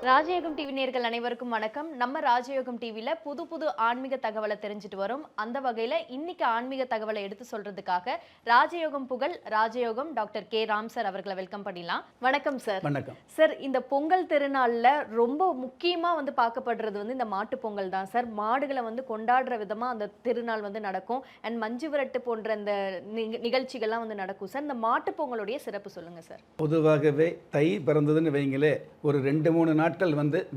ராஜயோகம் டிவி நேயர்கள் அனைவருக்கும் வணக்கம். நம்ம ராஜயோகம் டிவில புது புது ஆன்மீக தகவலை தெரிஞ்சுட்டு வரோம். அந்த வகையில இன்னைக்கு ஆன்மீக தகவலை எடுத்து சொல்றதுக்காக ராஜயோகம் புகழ் ராஜயோகம் டாக்டர் கே ராம் சார் அவர்களை வெல்கம் பண்ணிடலாம். வணக்கம் சார். வணக்கம் சார். இந்த பொங்கல் திருநாள்ல ரொம்ப முக்கியமா பார்க்கப்படுறது இந்த மாட்டு பொங்கல் தான் சார். மாடுகளை கொண்டாடுற விதமா அந்த திருநாள் நடக்கும். அண்ட் மஞ்சு விரட்டு போன்ற இந்த நிகழ்ச்சிகள்லாம் நடக்கும் சார். இந்த மாட்டு பொங்கலுடைய சிறப்பு சொல்லுங்க சார். பொதுவாகவே தை பிறந்ததுன்னு வைங்களே, ஒரு 2-3 நாட்கள்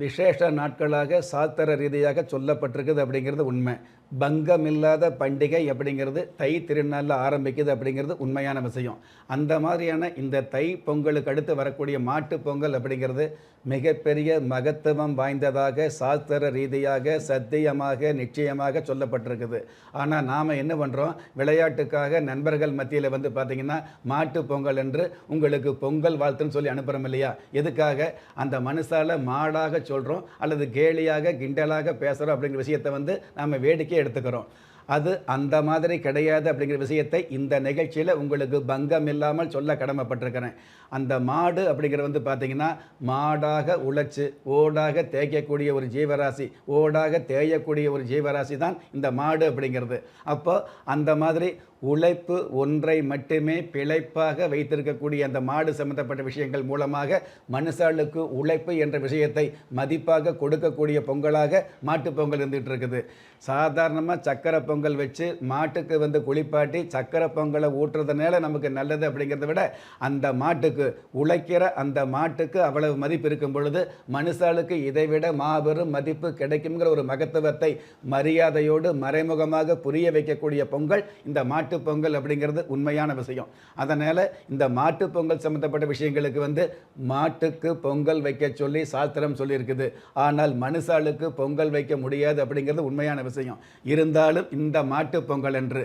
விசேஷ நாட்களாக சாஸ்திர ரீதியாக சொல்லப்பட்டிருக்குது அப்படிங்கிறது உண்மை. பங்கமில்லாத பண்டிகை அப்படிங்கிறது தை திருநாளில் ஆரம்பிக்குது அப்படிங்கிறது உண்மையான விஷயம். அந்த மாதிரியான இந்த தை பொங்கலுக்கு அடுத்து வரக்கூடிய மாட்டு பொங்கல் அப்படிங்கிறது மிகப்பெரிய மகத்துவம் வாய்ந்ததாக சாஸ்திர ரீதியாக சத்தியமாக நிச்சயமாக சொல்லப்பட்டிருக்குது. ஆனால் நாம் என்ன பண்ணுறோம், விளையாட்டுக்காக நண்பர்கள் மத்தியில் பார்த்திங்கன்னா மாட்டு பொங்கல் என்று உங்களுக்கு பொங்கல் வாழ்த்துன்னு சொல்லி அனுப்புகிறோம் இல்லையா? எதுக்காக? அந்த மனுஷால மாடாக சொல்கிறோம் அல்லது கேலியாக கிண்டலாக பேசுகிறோம் அப்படிங்கிற விஷயத்தை நாம் வேடிக்கை எடுத்துக்கிறோம். அது அந்த மாதிரி கிடையாது அப்படிங்கிற விஷயத்தை இந்த நிகழ்ச்சியில் உங்களுக்கு பங்கம் இல்லாமல் சொல்ல கடமைப்பட்டிருக்கிறேன். அந்த மாடு அப்படிங்கிறது பார்த்திங்கன்னா மாடாக உழைச்சி ஓடாக தேய்க்கக்கூடிய ஒரு ஜீவராசி, ஓடாக தேயக்கூடிய ஒரு ஜீவராசி தான் இந்த மாடு அப்படிங்கிறது. அப்போ அந்த மாதிரி உழைப்பு ஒன்றை மட்டுமே பிழைப்பாக வைத்திருக்கக்கூடிய அந்த மாடு சம்பந்தப்பட்ட விஷயங்கள் மூலமாக மனுஷாளுக்கு உழைப்பு என்ற விஷயத்தை மதிப்பாக கொடுக்கக்கூடிய பொங்கலாக மாட்டு பொங்கல் இருந்துகிட்டு இருக்குது. சாதாரணமாக சக்கரை பொங்கல் வச்சு மாட்டுக்கு குளிப்பாட்டி சக்கரை பொங்கலை ஊட்டுறதுனால நமக்கு நல்லது அப்படிங்கிறத விட அந்த மாட்டுக்கு உழைக்கிற அந்த மாட்டுக்கு அவ்வளவு மதிப்பு இருக்கும் பொழுது மனுஷாளுக்கு இதைவிட மாபெரும் மதிப்பு கிடைக்குங்கிற ஒரு மகத்துவத்தை மரியாதையோடு மறைமுகமாக புரிய வைக்கக்கூடிய பொங்கல் இந்த மாட்டு பொங்கல் அப்படிங்கிறது உண்மையான விஷயம். அதனால் இந்த மாட்டு பொங்கல் சம்பந்தப்பட்ட விஷயங்களுக்கு மாட்டுக்கு பொங்கல் வைக்க சொல்லி சாஸ்திரம் சொல்லியிருக்குது. ஆனால் மனுஷாளுக்கு பொங்கல் வைக்க முடியாது அப்படிங்கிறது உண்மையான விஷயம். இருந்தாலும் இந்த மாட்டு பொங்கல் என்று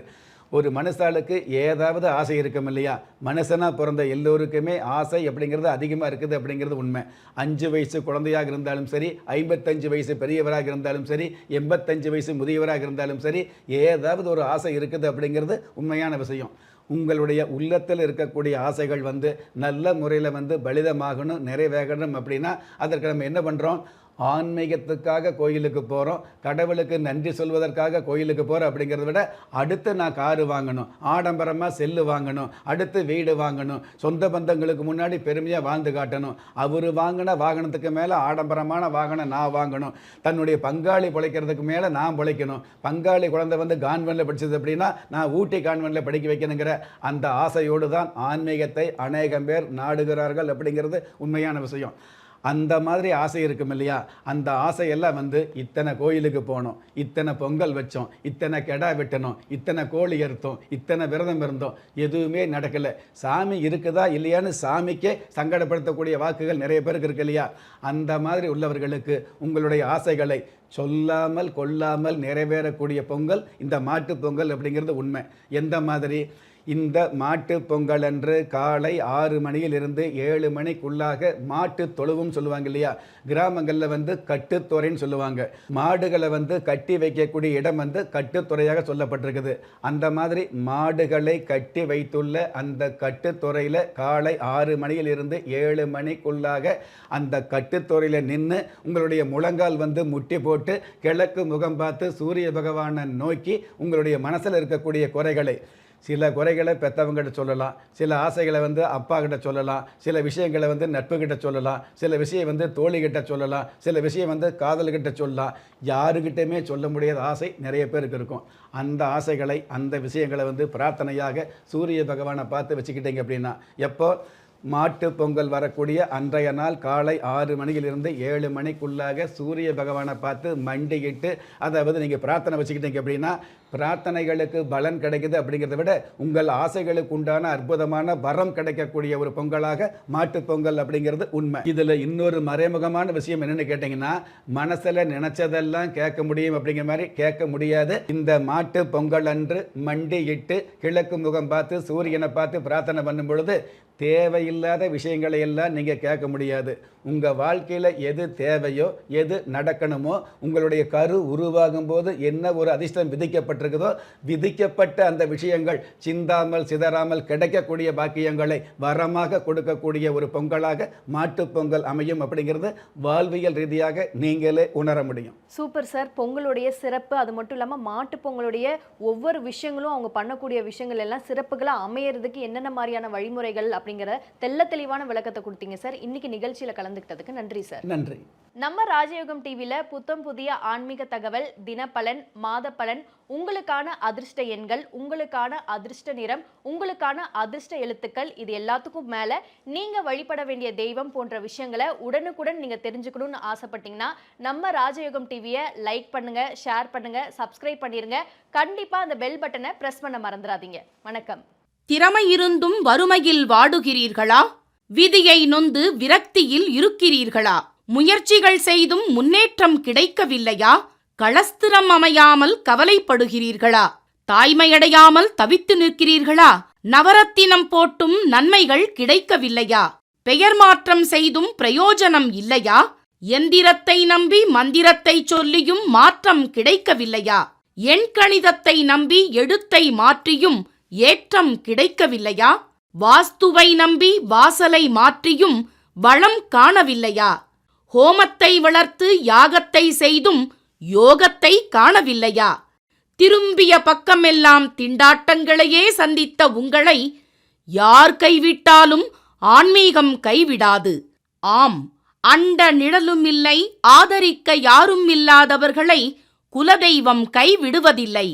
ஒரு மனுஷாளுக்கு ஏதாவது ஆசை இருக்கும் இல்லையா? மனுஷனாக பிறந்த எல்லோருக்குமே ஆசை அப்படிங்கிறது அதிகமாக இருக்குது அப்படிங்கிறது உண்மை. 5 வயசு குழந்தையாக இருந்தாலும் சரி, 55 வயசு பெரியவராக இருந்தாலும் சரி, 85 வயசு முதியவராக இருந்தாலும் சரி, ஏதாவது ஒரு ஆசை இருக்குது அப்படிங்கிறது உண்மையான விஷயம். உங்களுடைய உள்ளத்தில் இருக்கக்கூடிய ஆசைகள் நல்ல முறையில் பலிதமாகணும், நிறைவேறணும் அப்படின்னா அதற்கு நம்ம என்ன பண்ணுறோம்? ஆன்மீகத்துக்காக கோயிலுக்கு போகிறோம், கடவுளுக்கு நன்றி சொல்வதற்காக கோயிலுக்கு போகிறோம் அப்படிங்கிறத விட அடுத்து நான் காரு வாங்கணும், ஆடம்பரமாக செல்லு வாங்கணும், அடுத்து வீடு வாங்கணும், சொந்த பந்தங்களுக்கு முன்னாடி பெருமையாக வாழ்ந்து காட்டணும், அவர் வாங்கின வாகனத்துக்கு மேலே ஆடம்பரமான வாகனம் நான் வாங்கணும், தன்னுடைய பங்காளி பிழைக்கிறதுக்கு மேலே நான் பிழைக்கணும், பங்காளி குழந்தை கான்வென்ட்டில் படித்தது அப்படின்னா நான் ஊட்டி கான்வென்ட்டில் படிக்க வைக்கணுங்கிற அந்த ஆசையோடு தான் ஆன்மீகத்தை அநேகம் பேர் நாடுகிறார்கள் அப்படிங்கிறது உண்மையான விஷயம். அந்த மாதிரி ஆசை இருக்கும் இல்லையா? அந்த ஆசையெல்லாம் இத்தனை கோயிலுக்கு போனோம், இத்தனை பொங்கல் வச்சோம், இத்தனை கெடா வெட்டணும், இத்தனை கோழி அறுத்தோம், இத்தனை விரதம் இருந்தோம், எதுவுமே நடக்கலை. சாமி இருக்குதா இல்லையான்னு சாமிக்கே சங்கடப்படுத்தக்கூடிய வாக்குகள் நிறைய பேருக்கு இருக்கு இல்லையா? அந்த மாதிரி உள்ளவர்களுக்கு உங்களுடைய ஆசைகளை சொல்லாமல் கொள்ளாமல் நிறைவேறக்கூடிய பொங்கல் இந்த மாட்டு பொங்கல் அப்படிங்கிறது உண்மை. எந்த மாதிரி? இந்த மாட்டு பொங்கல் அன்று காலை 6 மணியிலிருந்து 7 மணிக்குள்ளாக மாட்டு தொழுவும் சொல்லுவாங்க இல்லையா? கிராமங்களில் கட்டுத்துறைன்னு சொல்லுவாங்க. மாடுகளை கட்டி வைக்கக்கூடிய இடம் கட்டுத்துறையாக சொல்லப்பட்டிருக்குது. அந்த மாதிரி மாடுகளை கட்டி வைத்துள்ள அந்த கட்டுத்துறையில் காலை 6 மணியிலிருந்து 7 மணிக்குள்ளாக அந்த கட்டுத்துறையில் நின்று உங்களுடைய முழங்கால் முட்டி போட்டு கிழக்கு முகம் பார்த்து சூரிய பகவானை நோக்கி உங்களுடைய மனசில் இருக்கக்கூடிய குறைகளை, சில குறைகளை பெற்றவங்கிட்ட சொல்லலாம், சில ஆசைகளை அப்பா கிட்ட சொல்லலாம், சில விஷயங்களை நட்புகிட்ட சொல்லலாம், சில விஷயம் தோழிகிட்ட சொல்லலாம், சில விஷயம் காதல்கிட்ட சொல்லலாம். யாருக்கிட்டையுமே சொல்ல முடியாத ஆசை நிறைய பேருக்கு இருக்கும். அந்த ஆசைகளை அந்த விஷயங்களை பிரார்த்தனையாக சூரிய பகவானை பார்த்து வச்சுக்கிட்டீங்க அப்படின்னா, எப்போ மாட்டு பொங்கல் வரக்கூடிய அன்றைய நாள் காலை 6 மணியிலிருந்து 7 மணிக்குள்ளாக சூரிய பகவானை பார்த்து மண்டிக்கிட்டு அதாவது நீங்கள் பிரார்த்தனை வச்சுக்கிட்டீங்க அப்படின்னா பிரார்த்தனைகளுக்கு பலன் கிடைக்குது அப்படிங்கிறத விட உங்கள் ஆசைகளுக்கு உண்டான அற்புதமான வரம் கிடைக்கக்கூடிய ஒரு பொங்கலாக மாட்டு பொங்கல் அப்படிங்கிறது உண்மை. இதில் இன்னொரு மறைமுகமான விஷயம் என்னென்னு கேட்டிங்கன்னா, மனசில் நினச்சதெல்லாம் கேட்க முடியும் அப்படிங்கிற மாதிரி கேட்க முடியாது. இந்த மாட்டு பொங்கல் அன்று மண்டியிட்டு கிழக்கு முகம் பார்த்து சூரியனை பார்த்து பிரார்த்தனை பண்ணும் பொழுது தேவையில்லாத விஷயங்களை எல்லாம் நீங்கள் கேட்க முடியாது. உங்கள் வாழ்க்கையில் எது தேவையோ எது நடக்கணுமோ, உங்களுடைய கரு உருவாகும் போது என்ன ஒரு அதிர்ஷ்டம் விதிக்கப்பட்டு சொல்லப்பட்டிருக்குதோ விதிக்கப்பட்ட அந்த விஷயங்கள் சிந்தாமல் சிதறாமல் கிடைக்கக்கூடிய பாக்கியங்களை வரமாக கொடுக்கக்கூடிய ஒரு பொங்கலாக மாட்டுப் பொங்கல் அமையும் அப்படிங்கிறது வாழ்வியல் ரீதியாக நீங்களே உணர முடியும். Super sir. பொங்கலுடைய சிறப்பு, அது மட்டும் இல்லாமல் மாட்டு பொங்கலுடைய ஒவ்வொரு விஷயங்களும் அவங்க பண்ணக்கூடிய விஷயங்கள் எல்லாம் சிறப்புகளாக அமையறதுக்கு என்னென்ன மாதிரியான வழிமுறைகள் அப்படிங்கிற தெளிவான விளக்கத்தை கொடுத்தீங்க சார். இன்னைக்கு நிகழ்ச்சியில் கலந்துக்கிட்டதுக்கு நன்றி சார். நன்றி. நம்ம ராஜயோகம் டிவியில் புத்தம் புதிய ஆன்மீக தகவல், தினப்பலன், மாத பலன், உங்களுக்கான அதிர்ஷ்ட எண்கள், உங்களுக்கான அதிர்ஷ்ட நிறம், உங்களுக்கான அதிர்ஷ்ட எழுத்துக்கள், இது எல்லாத்துக்கும் மேலே நீங்கள் வழிபட வேண்டிய தெய்வம் போன்ற விஷயங்களை உடனுக்குடன் நீங்கள் தெரிஞ்சுக்கணும்னு ஆசைப்பட்டீங்கன்னா நம்ம ராஜயோகம் டிவியை லைக் பண்ணுங்க, ஷேர் பண்ணுங்க, சப்ஸ்கிரைப் பண்ணிருங்க. கண்டிப்பாக அந்த பெல் பட்டனை ப்ரெஸ் பண்ண மறந்துடாதீங்க. வணக்கம். திறமை இருந்தும் வறுமையில் வாடுகிறீர்களா? விதியை நொந்து விரக்தியில் இருக்கிறீர்களா? முயற்சிகள் செய்தும் முன்னேற்றம் கிடைக்கவில்லையா? களஸ்திரம் அமையாமல் கவலைப்படுகிறீர்களா? தாய்மையடையாமல் தவித்து நிற்கிறீர்களா? நவரத்தினம் போட்டும் நன்மைகள் கிடைக்கவில்லையா? பெயர் மாற்றம் செய்தும் பிரயோஜனம் இல்லையா? எந்திரத்தை நம்பி மந்திரத்தை சொல்லியும் மாற்றம் கிடைக்கவில்லையா? எண்கணிதத்தை நம்பி எழுத்தை மாற்றியும் ஏற்றம் கிடைக்கவில்லையா? வாஸ்துவை நம்பி வாசலை மாற்றியும் வளம் காணவில்லையா? ஹோமத்தை வளர்த்து யாகத்தை செய்தும் யோகத்தை காணவில்லையா? திரும்பிய பக்கமெல்லாம் திண்டாட்டங்களையே சந்தித்த உங்களை யார் கைவிட்டாலும் ஆன்மீகம் கைவிடாது. ஆம், அண்ட நிழலும் இல்லை, ஆதரிக்க யாரும் இல்லாதவர்களை குலதெய்வம் கைவிடுவதில்லை.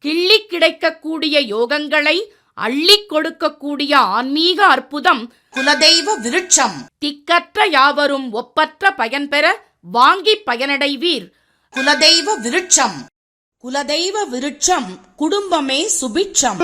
கிள்ளி கிடைக்கக்கூடிய யோகங்களை அள்ளிக் கொடுக்கக்கூடிய ஆன்மீக அற்புதம் குலதெய்வ விருட்சம். திக்கற்ற யாவரும் ஒப்பற்ற பயன்பெற வாங்கி பயனடைவீர். குலதெய்வ விருட்சம். குலதெய்வ விருட்சம், குடும்பமே சுபிட்சம்.